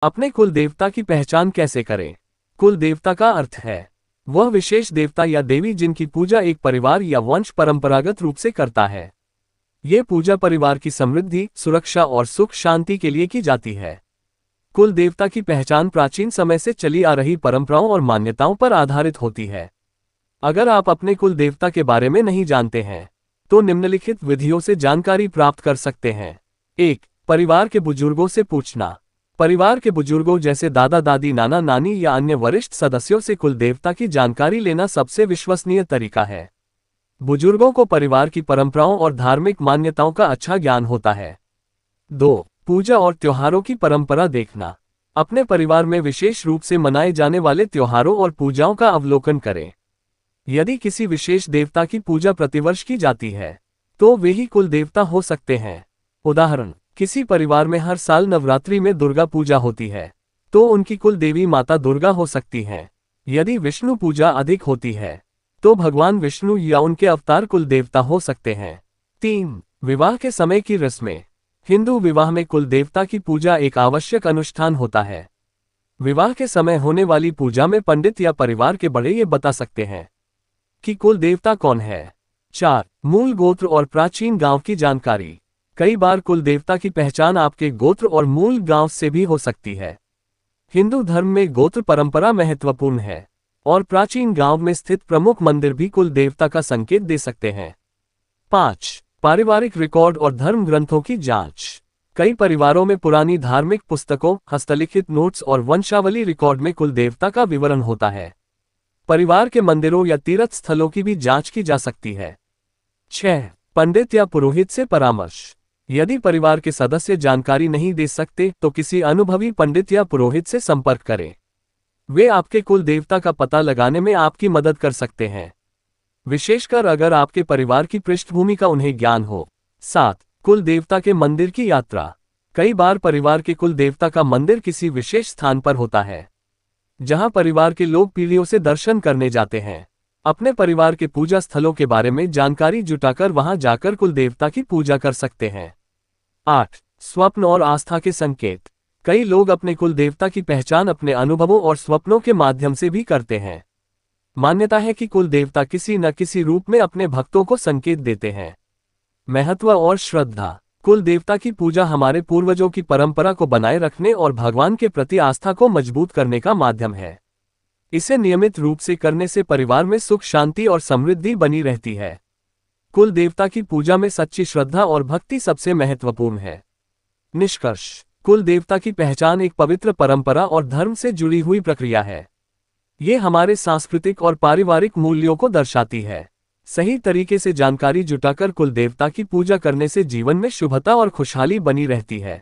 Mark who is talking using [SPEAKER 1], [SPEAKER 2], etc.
[SPEAKER 1] अपने कुल देवता की पहचान कैसे करें? कुल देवता का अर्थ है वह विशेष देवता या देवी जिनकी पूजा एक परिवार या वंश परंपरागत रूप से करता है। ये पूजा परिवार की समृद्धि, सुरक्षा और सुख शांति के लिए की जाती है। कुल देवता की पहचान प्राचीन समय से चली आ रही परंपराओं और मान्यताओं पर आधारित होती है। अगर आप अपने कुल देवता के बारे में नहीं जानते हैं तो निम्नलिखित विधियों से जानकारी प्राप्त कर सकते हैं। 1. परिवार के बुजुर्गों से पूछना। परिवार के बुजुर्गों जैसे दादा दादी, नाना नानी या अन्य वरिष्ठ सदस्यों से कुल देवता की जानकारी लेना सबसे विश्वसनीय तरीका है। बुजुर्गों को परिवार की परंपराओं और धार्मिक मान्यताओं का अच्छा ज्ञान होता है। 2. पूजा और त्योहारों की परंपरा देखना। अपने परिवार में विशेष रूप से मनाए जाने वाले त्योहारों और पूजाओं का अवलोकन करें। यदि किसी विशेष देवता की पूजा प्रतिवर्ष की जाती है तो वे ही कुल देवता हो सकते हैं। उदाहरण, किसी परिवार में हर साल नवरात्रि में दुर्गा पूजा होती है तो उनकी कुल देवी माता दुर्गा हो सकती हैं। यदि विष्णु पूजा अधिक होती है तो भगवान विष्णु या उनके अवतार कुल देवता हो सकते हैं। 3. विवाह के समय की रस्में। हिंदू विवाह में कुल देवता की पूजा एक आवश्यक अनुष्ठान होता है। विवाह के समय होने वाली पूजा में पंडित या परिवार के बड़े ये बता सकते हैं कि कुल देवता कौन है। 4. मूल गोत्र और प्राचीन गांव की जानकारी। कई बार कुल देवता की पहचान आपके गोत्र और मूल गांव से भी हो सकती है। हिंदू धर्म में गोत्र परंपरा महत्वपूर्ण है और प्राचीन गांव में स्थित प्रमुख मंदिर भी कुल देवता का संकेत दे सकते हैं। 5. पारिवारिक रिकॉर्ड और धर्म ग्रंथों की जांच। कई परिवारों में पुरानी धार्मिक पुस्तकों, हस्तलिखित नोट्स और वंशावली रिकॉर्ड में कुल देवता का विवरण होता है। परिवार के मंदिरों या तीर्थ स्थलों की भी जांच की जा सकती है। 6. पंडित या पुरोहित से परामर्श। यदि परिवार के सदस्य जानकारी नहीं दे सकते तो किसी अनुभवी पंडित या पुरोहित से संपर्क करें। वे आपके कुल देवता का पता लगाने में आपकी मदद कर सकते हैं, विशेषकर अगर आपके परिवार की पृष्ठभूमि का उन्हें ज्ञान हो। 7. कुल देवता के मंदिर की यात्रा। कई बार परिवार के कुल देवता का मंदिर किसी विशेष स्थान पर होता है जहां परिवार के लोग पीढ़ियों से दर्शन करने जाते हैं। अपने परिवार के पूजा स्थलों के बारे में जानकारी जुटाकर वहां जाकर कुल देवता की पूजा कर सकते हैं। 8. स्वप्न और आस्था के संकेत। कई लोग अपने कुल देवता की पहचान अपने अनुभवों और स्वप्नों के माध्यम से भी करते हैं। मान्यता है कि कुल देवता किसी न किसी रूप में अपने भक्तों को संकेत देते हैं। महत्व और श्रद्धा। कुल देवता की पूजा हमारे पूर्वजों की परंपरा को बनाए रखने और भगवान के प्रति आस्था को मजबूत करने का माध्यम है। इसे नियमित रूप से करने से परिवार में सुख, शांति और समृद्धि बनी रहती है। कुल देवता की पूजा में सच्ची श्रद्धा और भक्ति सबसे महत्वपूर्ण है। निष्कर्ष, कुल देवता की पहचान एक पवित्र परंपरा और धर्म से जुड़ी हुई प्रक्रिया है। ये हमारे सांस्कृतिक और पारिवारिक मूल्यों को दर्शाती है। सही तरीके से जानकारी जुटाकर कुल देवता की पूजा करने से जीवन में शुभता और खुशहाली बनी रहती है।